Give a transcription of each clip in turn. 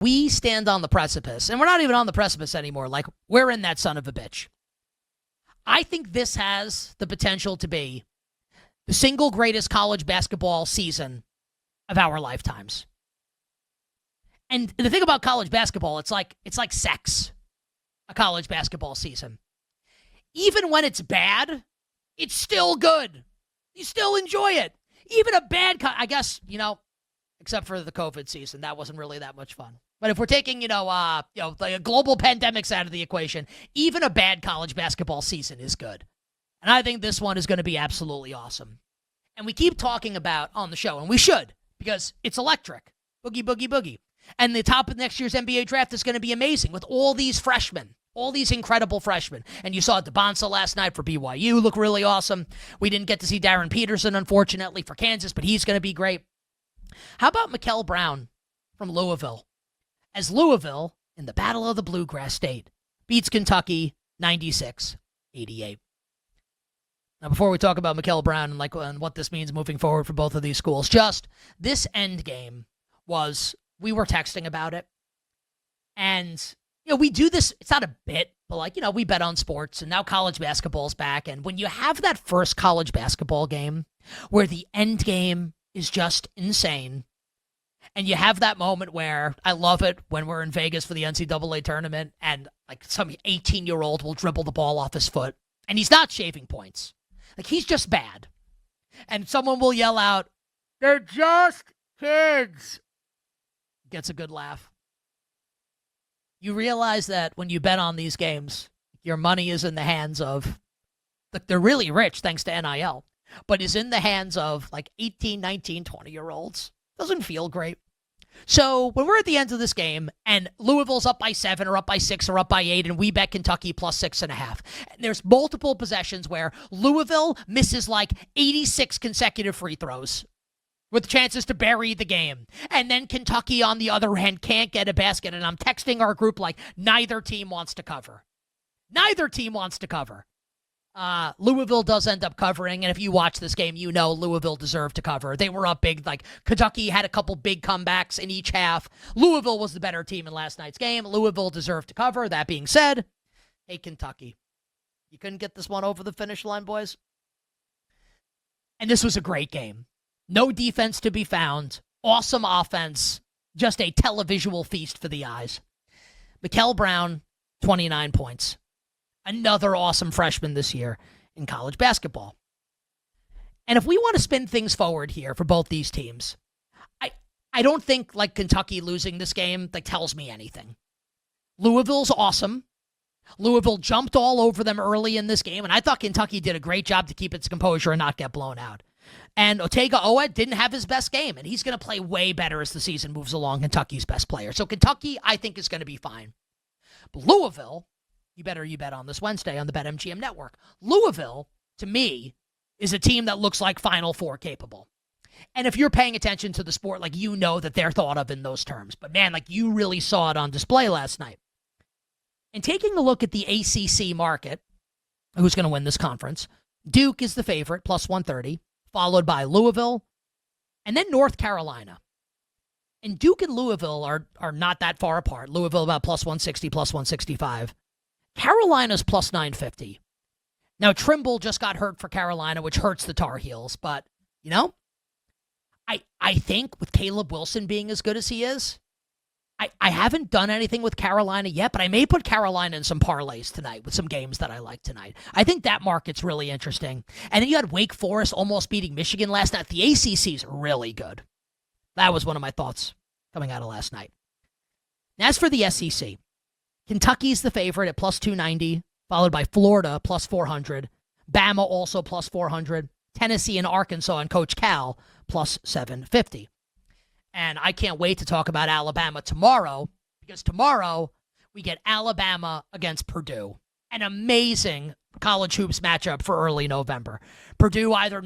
We stand on the precipice, and we're not even on the precipice anymore. Like, we're in that son of a bitch. I think this has the potential to be the single greatest college basketball season of our lifetimes. And the thing about college basketball, it's like sex, a college basketball season. Even when it's bad, it's still good. You still enjoy it. Even a bad, I guess, except for the COVID season, that wasn't really that much fun. But if we're taking, the global pandemics out of the equation, even a bad college basketball season is good. And I think this one is going to be absolutely awesome. And we keep talking about on the show, and we should, because it's electric. Boogie, boogie, boogie. And the top of next year's NBA draft is going to be amazing with all these freshmen, all these incredible freshmen. And you saw DeBonsa last night for BYU look really awesome. We didn't get to see Darren Peterson, unfortunately, for Kansas, but he's going to be great. How about Mikel Brown from Louisville? As Louisville, in the Battle of the Bluegrass State, beats Kentucky 96-88. Now, before we talk about Mikel Brown and what this means moving forward for both of these schools, just this end game was, we were texting about it. And, we do this, it's not a bit, but we bet on sports, and now college basketball's back. And when you have that first college basketball game where the end game is just insane, and you have that moment where, I love it when we're in Vegas for the NCAA tournament, and some 18-year-old will dribble the ball off his foot, and he's not shaving points. He's just bad. And someone will yell out, "They're just kids." Gets a good laugh. You realize that when you bet on these games, your money is in the hands of, they're really rich thanks to NIL, but is in the hands of 18, 19, 20-year-olds. Doesn't feel great. So when we're at the end of this game and Louisville's up by 7 or up by 6 or up by 8 and we bet Kentucky plus 6.5, and there's multiple possessions where Louisville misses 86 consecutive free throws with chances to bury the game. And then Kentucky, on the other hand, can't get a basket. And I'm texting our group neither team wants to cover. Neither team wants to cover. Louisville does end up covering, and if you watch this game, Louisville deserved to cover. They were up big. Kentucky had a couple big comebacks in each half. Louisville was the better team in last night's game. Louisville deserved to cover. That being said, hey, Kentucky, you couldn't get this one over the finish line, boys? And this was a great game. No defense to be found. Awesome offense. Just a televisual feast for the eyes. Mikel Brown, 29 points. Another awesome freshman this year in college basketball. And if we want to spin things forward here for both these teams, I don't think Kentucky losing this game tells me anything. Louisville's awesome. Louisville jumped all over them early in this game, and I thought Kentucky did a great job to keep its composure and not get blown out. And Otega Oweh didn't have his best game, and he's going to play way better as the season moves along, Kentucky's best player. So Kentucky, I think, is going to be fine. But Louisville, you bet on this Wednesday on the BetMGM network. Louisville, to me, is a team that looks like Final Four capable. And if you're paying attention to the sport, that they're thought of in those terms. But man, you really saw it on display last night. And taking a look at the ACC market, who's going to win this conference, Duke is the favorite, plus 130, followed by Louisville, and then North Carolina. And Duke and Louisville are not that far apart. Louisville about plus 160, plus 165. Carolina's plus 950. Now, Trimble just got hurt for Carolina, which hurts the Tar Heels. But, I think with Caleb Wilson being as good as he is, I haven't done anything with Carolina yet, but I may put Carolina in some parlays tonight with some games that I like tonight. I think that market's really interesting. And then you had Wake Forest almost beating Michigan last night. The ACC's really good. That was one of my thoughts coming out of last night. As for the SEC, Kentucky's the favorite at plus 290, followed by Florida plus 400, Bama also plus 400, Tennessee and Arkansas and Coach Cal plus 750. And I can't wait to talk about Alabama tomorrow, because tomorrow we get Alabama against Purdue. An amazing college hoops matchup for early November. Purdue either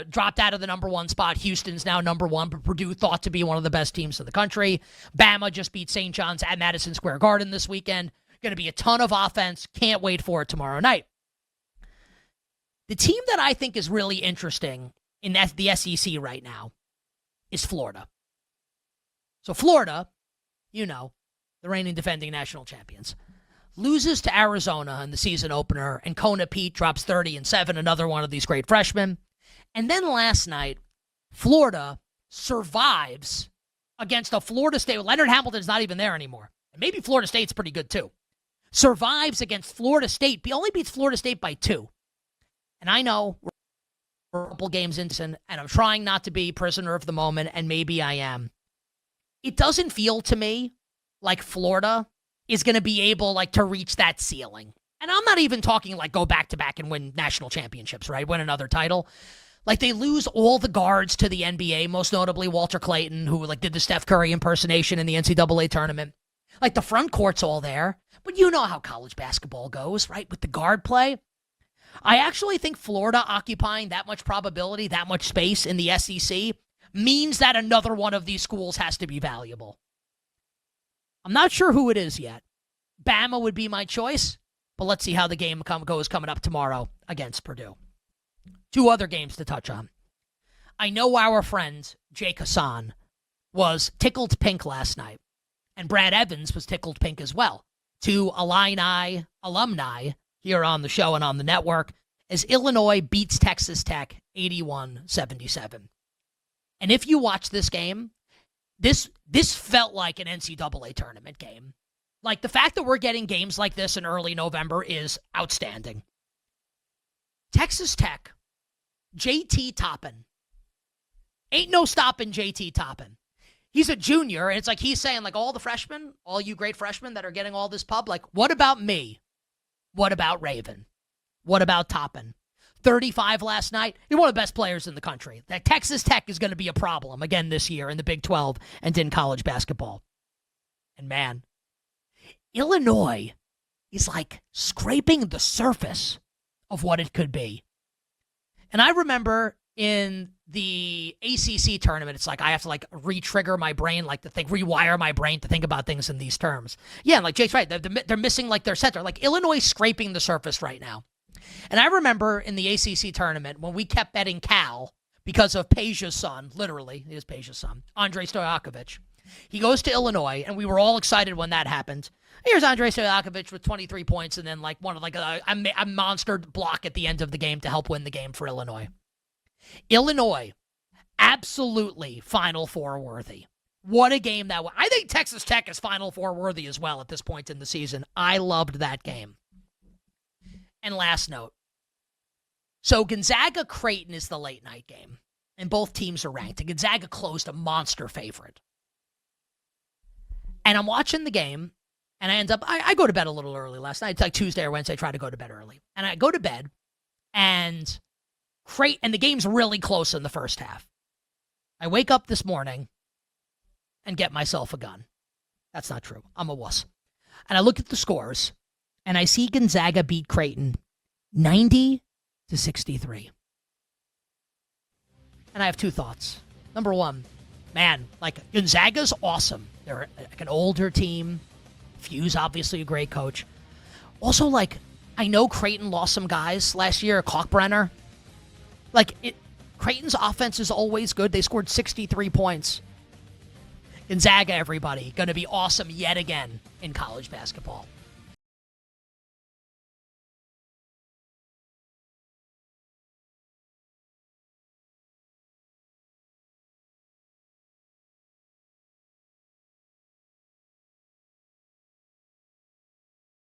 dropped out of the number 1 spot. Houston's now number 1, but Purdue thought to be one of the best teams in the country. Bama just beat St. John's at Madison Square Garden this weekend. Going to be a ton of offense. Can't wait for it tomorrow night. The team that I think is really interesting in the SEC right now is Florida. So Florida You know, the reigning defending national champions. Loses to Arizona in the season opener, and Kona Pete drops 30-7, another one of these great freshmen. And then last night, Florida survives against a Florida State. Leonard Hamilton's not even there anymore. And maybe Florida State's pretty good too. Survives against Florida State. Only beats Florida State by 2. And I know we're a couple games into, and I'm trying not to be prisoner of the moment, and maybe I am. It doesn't feel to me like Florida is going to be able to reach that ceiling. And I'm not even talking go back-to-back and win national championships, right? Win another title. They lose all the guards to the NBA, most notably Walter Clayton, who did the Steph Curry impersonation in the NCAA tournament. The front court's all there. But you know how college basketball goes, right? With the guard play. I actually think Florida occupying that much probability, that much space in the SEC means that another one of these schools has to be valuable. I'm not sure who it is yet. Bama would be my choice, but let's see how the game goes coming up tomorrow against Purdue. 2 other games to touch on. I know our friend Jake Hassan was tickled pink last night, and Brad Evans was tickled pink as well. 2 Illini alumni here on the show and on the network as Illinois beats Texas Tech 81-77. And if you watch this game, this felt like an NCAA tournament game. The fact that we're getting games like this in early November is outstanding. Texas Tech, JT Toppin. Ain't no stopping JT Toppin. He's a junior, and it's he's saying, all the freshmen, all you great freshmen that are getting all this pub, what about me? What about Raven? What about Toppin? 35 last night. He's one of the best players in the country. That Texas Tech is going to be a problem again this year in the Big 12 and in college basketball. And man, Illinois is scraping the surface of what it could be. And I remember in the ACC tournament, it's I have to re-trigger my brain, rewire my brain to think about things in these terms. Yeah, and Jake's right. They're missing their center. Illinois scraping the surface right now. And I remember in the ACC tournament when we kept betting Cal because of Peja's son, literally, he is Peja's son, Andrei Stojakovic. He goes to Illinois, and we were all excited when that happened. Here's Andrei Stojakovic with 23 points and then a monster block at the end of the game to help win the game for Illinois. Illinois, absolutely Final Four worthy. What a game that was. I think Texas Tech is Final Four worthy as well at this point in the season. I loved that game. And last note. So Gonzaga-Creighton is the late night game, and both teams are ranked. And Gonzaga closed a monster favorite. And I'm watching the game, and I end up, I go to bed a little early last night. It's Tuesday or Wednesday, I try to go to bed early. And I go to bed, and the game's really close in the first half. I wake up this morning and get myself a gun. That's not true. I'm a wuss. And I look at the scores, and I see Gonzaga beat Creighton 90-63. And I have 2 thoughts. Number 1, man, Gonzaga's awesome. They're an older team. Few's obviously a great coach. Also, I know Creighton lost some guys last year. Kalkbrenner. Creighton's offense is always good. They scored 63 points. Gonzaga, everybody, going to be awesome yet again in college basketball.